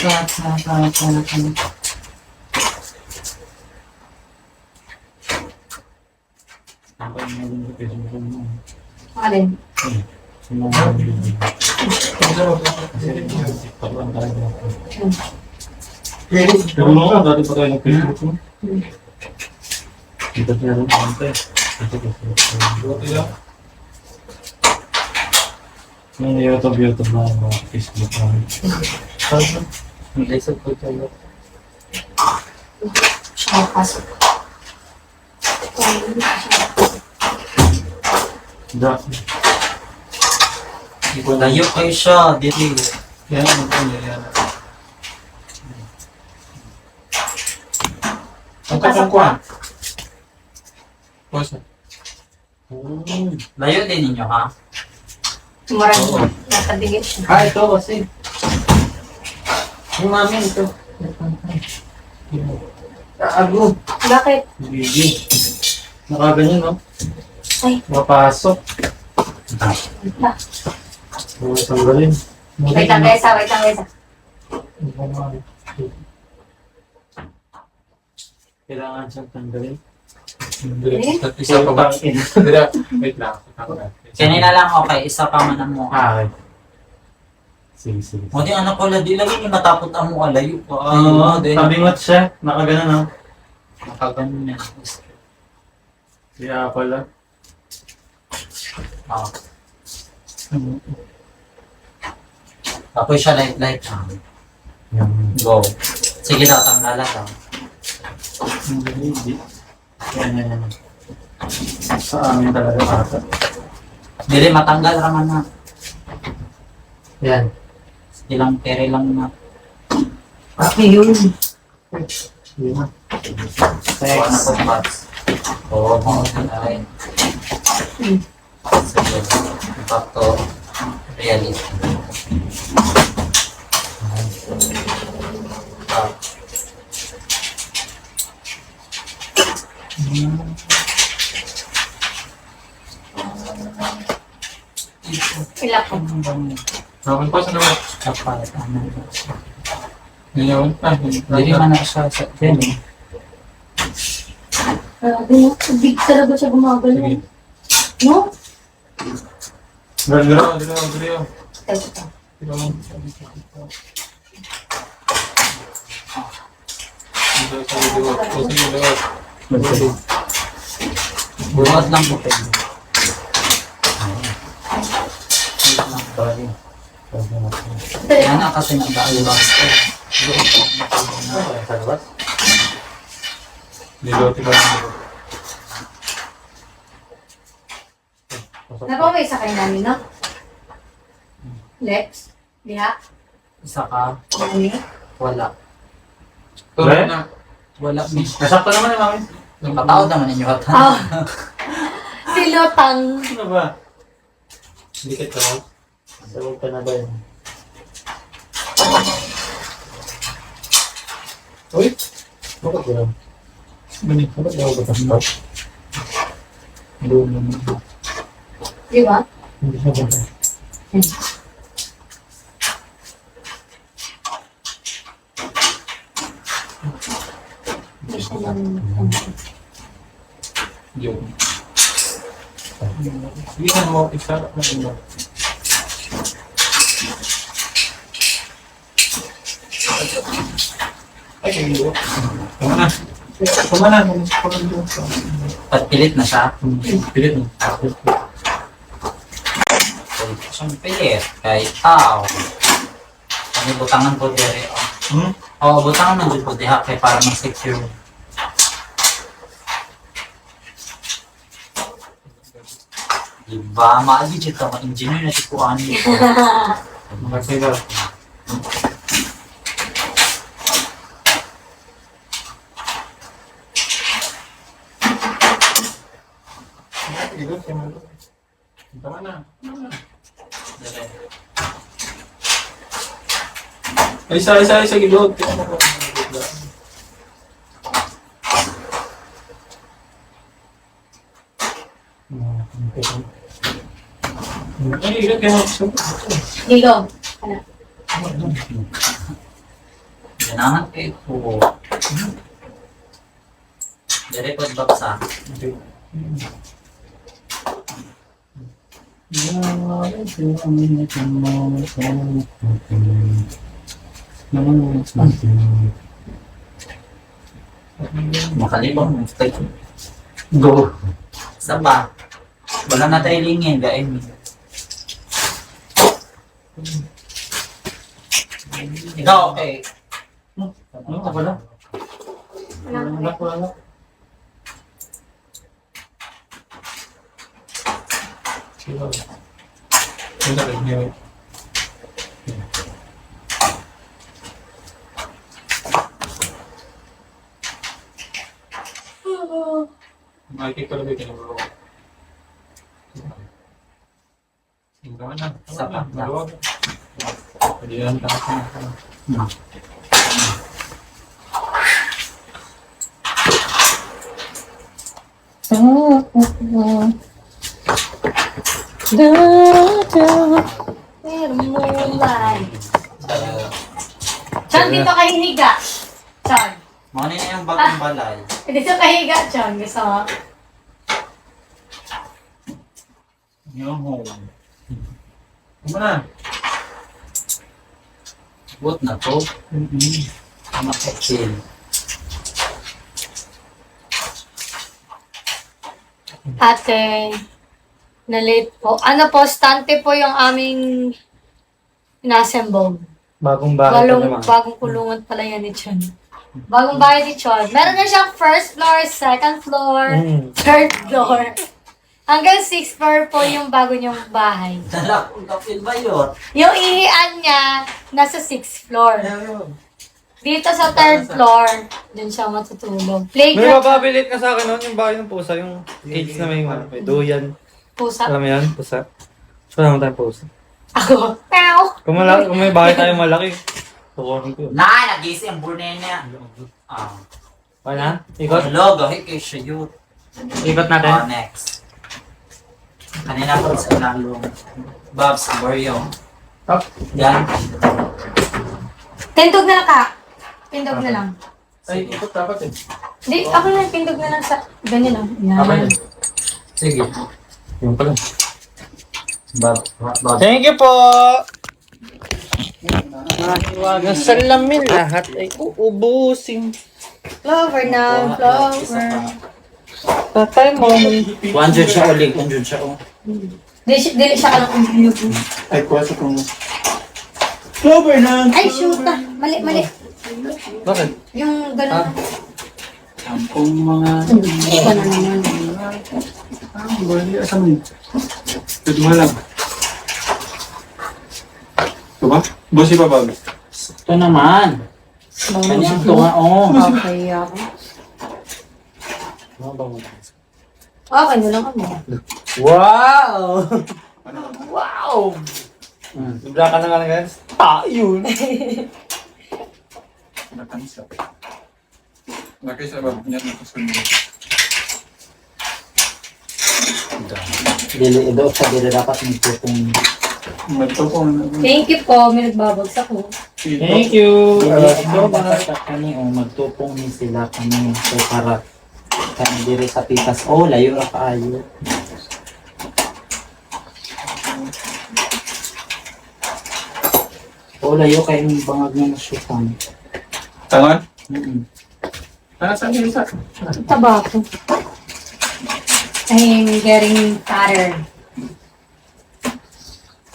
Alin? Ano nga, dati pa tayo nag-Facebook mo. Kita niya rin ang ante. Buti lang. Yung YouTube na mga Facebook na. Hindi sa po tayo. Siya pasok. Layo kayo siya. Dili. Yan, yan. Ang kapang kuha. Puwasa. Layo din ninyo ha? Marami. Nakabigay siya. Ah, ito kasi. Yung mami ito. Ago. Bakit? Gigi. Nakaganyan, no? Ay. Mapasok. Ba? Tanggalin. Wait lang, Kesa. Wait lang, Kesa. Kailangan siyang tanggalin. Isa pa ba? Wait lang. Kanina lang okay. Isa pa man ang mukha. Ah, okay. Sige. O di anak ko, di lagi ni matapot ang mukha. Layo pa. Tabingot siya. Nakaganan, no? Nakaganon yan. Kaya pala. Ah. Tapos siya light. Go. Sige daw, tanggalan daw. Yan. Sa amin talaga ata. Dili, matanggal raman na. Yan. Ilang pere lang na. Okay, yun. Yun. Kuha na po box. Oo, ay. Sige. Back to reality. Sila po. Nakapin pa sa naman. Dapat, ano. Ngayon. Dili man na siya sa training. Grabe na. Big talaga siya gumagalaw. No? Galaw. Ito. Buhat lang po kayo. Yan na kasi nagdaan ba? Napamay sa kayo namin, no? Lex? Diha? Isa ka, Mami? wala. Tuloy na. Wala. Nasakto naman yung mami. Patawad naman ninyo at Ah! Si Lotang. Ano ba? Dikit ka mo? Sawag ka na ba yun? Uy! Bakit yun? Bakit daw ba stop? Doon naman. Di ba? Hindi siya ba? Hindi siya lang. Yun. Hindi mo, isarap na yun. Ay, hindi. Tama na. At pilit na siya. Pilit mo. Siyang pilit. Kay tao. Ano butangan po dere. Oo, butangan ng good po diha kay para mag-secure. Diba? Maagi dyan ka, ma-engineer na si Kuan dito. Kasi na. Ikot siya mo. Tama na. Ay, isa, gilod. Ay, ikot kayo. Digo. Ganahan kayo po. Dari pagbaksa. Makalibang mo. Go. Isa pa. Wala na tayo lingin. Gain. Ikaw, okay. Ano ka pala? Wala. Makikita lang dito. Isa pa. Pwede yan. Chan, dito ka hihiga. Chan. Mga na yung bagong balay. Dito ka higa, Chan. Gusto mo? Yung home. Tama na. What na to? Makakil. Ate, na-late po. Ano po, stante po yung aming inassemble. Bagong bahay pa naman. Bagong kulungan pala yan ni Chan. Bagong bahay ni Chan. Meron na siyang first floor, second floor, third floor. Hanggang 6th floor po yung bago niyong bahay. Dala kong kapil ba yun? Yung ihian niya, nasa 6th floor. Dito sa 3rd floor, dun siya matutulog. May Playground, mapabilit ka sa akin noon, yung bahay ng pusa, yung cage na may duyan. pusa. Alam mo yan, pusa. So, naman tayo pusa. Ako, meow. Kung may bahay tayo malaki, tukunin ko. Nagising ang burnen niya. Wala? Ikot? Hello, gahit kayo siya yun. Ikot natin. Next. Kanina ko sa lalong. Babs, Barrio. Yan. Tindog na lang ka. Tindog na lang. Ay, ikot dapat eh. Hindi, ako na tindog na lang sa... Ganyan lang. Okay. Yan. Sige. Yung pala. Babs. Thank you po! Mahiwagang salamin, lahat ay uubusin. Flower na, flower. Tatay mo. 100 siya ulit. 100 siya ulit. Dili siya ka lang uminog. Ay, kwasa kong... Clover na! Ay, shoot na. Mali. Bakit? Yung gano'n. Sampung mga... Iba na naman. Bali, asa mo yun? Ito mo lang. Ito ba? Bossy pa ba? Ito naman. Kanyang ito nga, oh. Okay ako. Okay na lang kami. Wow! Wow! Bigla ka na nga guys. Yun! Nakansa. Nakisa ba? Yan, nakasunod. Dili, ito sa dili dapat magtutong. Ito po. Thank you po. May nagbabagsak mo. Thank you! Ito basta kami, oh, magtupong ni sila kami. So, para kami diri sa pitas. Oh, layo ra kaayo. Oh, layo kayo ng bangag na nasyutan. Tangan? Saan yung isa? Tabako. I'm getting fatter.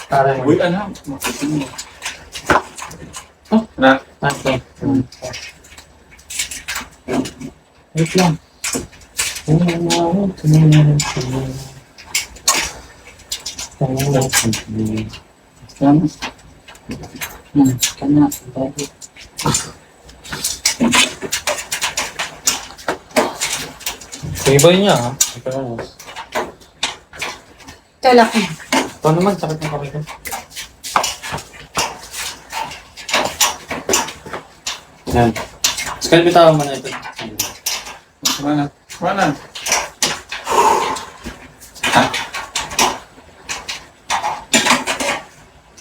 Para Uy, ano? Makasin mo. Oh, na. Okay. Wait lang. Kana. Tibay niya, ha? Ito na. Kalaki. Ito naman, sakit ng kamay ko. Yan. Skal, bitawan mo na ito. Mana? Mana?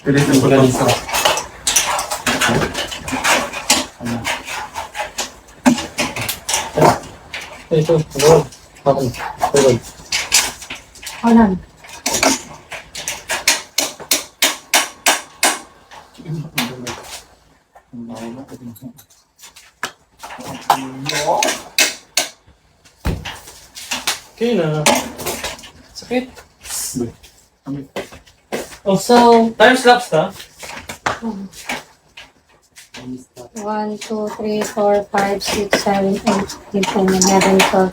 Pilit ng pagkakas. Ito, tulog. Bakit? Tulog. Alam. Okay na. Sakit. Oh, So, time lapse na. 1, 2, 3, 4, 5, 6, 7, 8, 9, 10, 11, 12,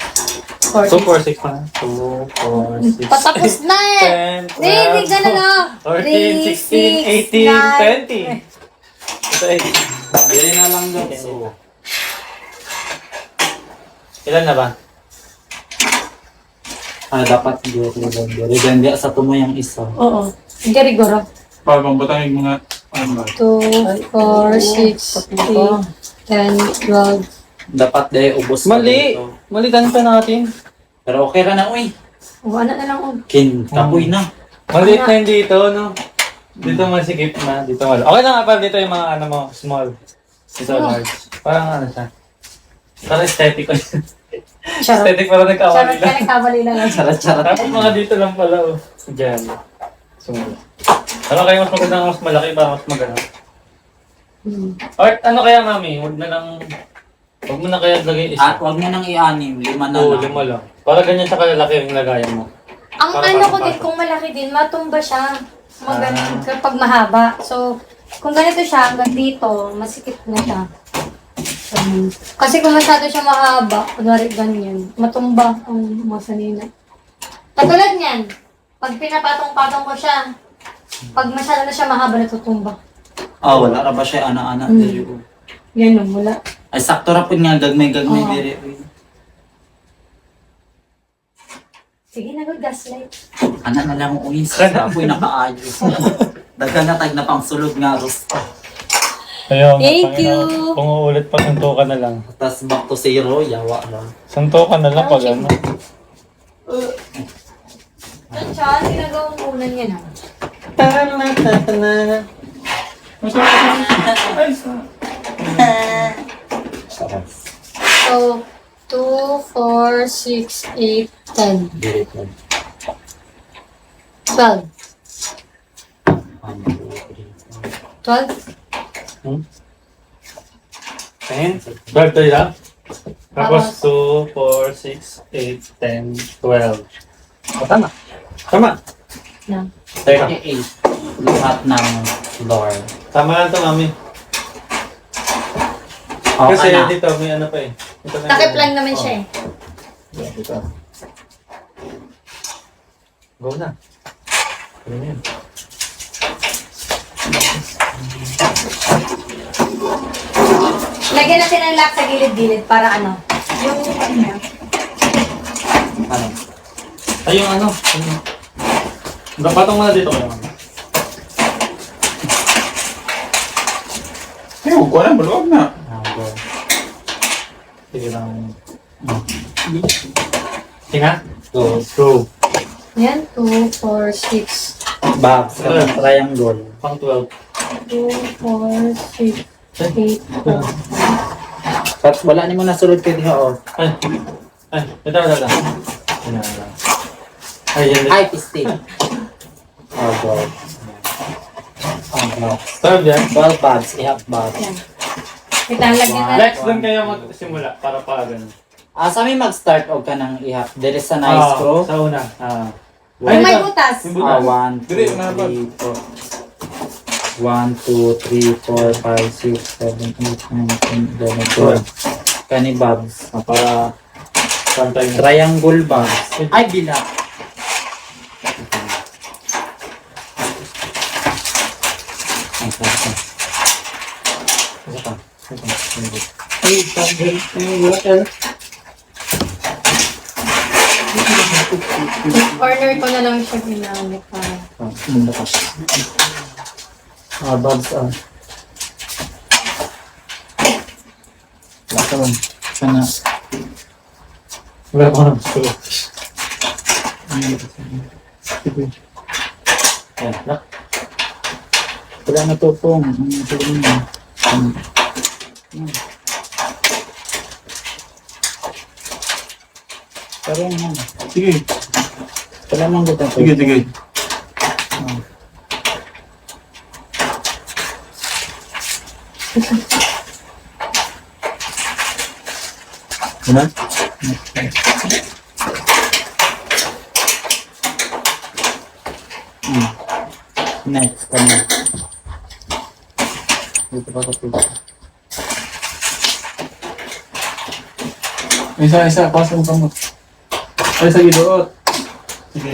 2, 14. 4, 6 na. 2, 4, 6, Patapos na eh! 10, Hindi, ganun na. 14, 16, 18, 20. Ito eh. Bili na lang doon. So, Ilan na ba? dapat diri sa tumo yung isa. Oo. Hindi rigoro. Pagong batangin mga ano ba? 2, 4, 6, 8, 10, 12. Dapat dahil ubos pa Mali! dito. Malitan pa natin. Pero okay ra na, uy. O, ano na lang o. Kapoy na. Maliit na yung dito, no? Dito masikip na. Dito wala. Okay lang nga pa dito yung mga ano mo, small. Dito large. Parang ano siya. Parang aesthetic ko. Charot. Aesthetic parang nagkawali Charot ka, lang. nagkabali lang. Charat-charat. Tapos mga dito lang pala, oh. Diyan. Sumula. Ano kayo mas maganda mas malaki para mas maganda? Art, ano kaya mami? Huwag na lang... Huwag mo na kaya lagay At isa. wag mo nang i-anim, 5 na Oo, lang. 5 lang. Para ganyan siya kalalaki yung lagayan mo. Ang Para ano ko pasok-pasok. din, kung malaki din, matumba siya. Magaling kapag mahaba. So, kung ganito siya, hanggang dito, masikip na siya. Kasi kung masyado siya mahaba, kunwari ganyan, matumba ang masanina. Katulad niyan, pag pinapatong-patong ko siya, pag masyado na siya mahaba, natutumba. Wala ra ba siya ana-ana diri? Yan o, mula. Ay sakto ra pud nga gagmay-gagmay Oo. diri. Sige na, good gaslight. Ana na lang uy, sa apoy nakaayo. Daghan na tag na pang sulod nga rosta. Ayun, Thank you. Kung uulit pa, santo ka na lang. Tas back to zero, yawa ra. Santo ka na lang pag ano. Yan siya, ginagawang unan niya na. So, 2, 4, 6, 8, 10, Diri po. 12. 12? 10? 12 tayo lang? Tapos 2, 4, 6, 8, 10, 12. O, tama. Tama. No. Teka. 8. Lahat ng floor. Tama lang ito, mami. Kasi Okay na. dito may ano pa eh. Dito may Takip lang naman siya eh. Dito. Go na. Ano yun? Lagyan natin ang lock sa gilid-gilid para ano. Yung ano. Ano? Ay, yung ano. Patong mo na dito kayo. Eh, huwag ko na, maluwag na. Go. Sige lang. Tinga? Go. Go. Yan, 2, 4, 6. Box. Triangle. Pang 12. 2, 4, 6, 8, 12. Tapos wala ni mo nasulod kay diha oh. Ay. Ay. Ito. Ay, yan. Height stick. God. Box. 12 yan. 12 bags. I-have bags. Yan. Kita ang lagyan natin. Next, doon kayo magsimula para ganun. Sa may mag-start og ka ng i-have. There is a nice screw. Sa una. Ay, may butas. May butas. 1, 2, Dili, 3, 4. 1, 2, 3, 4, 5, 6, 7, 8, 9, 10, 11, 12. Kani bags. Para pantay na. Triangle bags. Ay, bila. Ay, sabi. Ay, Corner ko na lang siya ginamit para. Bugs, Ito lang. Sana. wala ko na gusto. Ayan, lock. Wala na to pong. Ito lang. Parang yan. Sige. Wala mang gutang to. Sige, sige. Ano? Next, kami. Dito pa kasi. Isa, pasok mo ka mo. Ay, sa gidoot. Sige.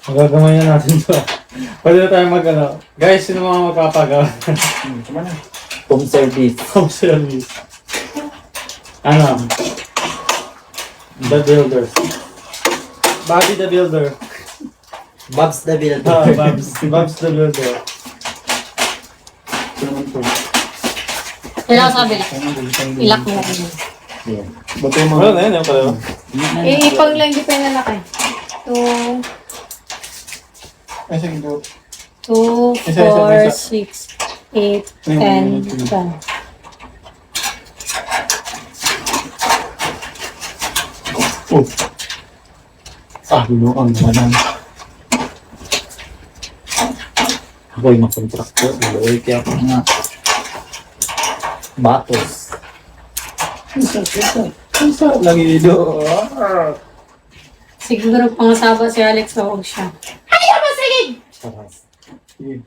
Magagamayan natin to. Pwede na tayo mag-ano. Guys, sino mga magpapagawa? Tama na. Home service. Home service. Ano? The Builder. Bobby the Builder. Bob's the Builder. Ah, Bob's the Builder. Ito naman po. Kailangan sa kabila. Ilak mo lang yun. Ayan. Bato yung Wala mga... na yun, yung pala. Ipang lang, di pa yung lalaki. 2, Ay, sa gidoot. 2, Isa, isa, 4, 6, 8, 10, 12. Oh. Lunoan naman. Ako'y makontraktor. Luloy kaya ako nga. Batos. Isa lang gidoot. Siguro pangasaba si Alex o siya. Saras. Sige.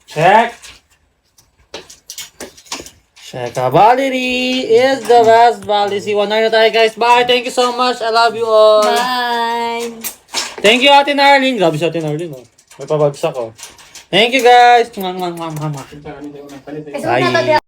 Check. Check. Valerie is the best. Valerie, see 19 na tayo guys. Bye. Thank you so much. I love you all. Bye! Thank you, Ate Narlene. Grabe si Ate Narlene, oh. May pabagsak, oh. Thank you, guys. Mwah, mwah, mwah, mwah, mwah. Kasi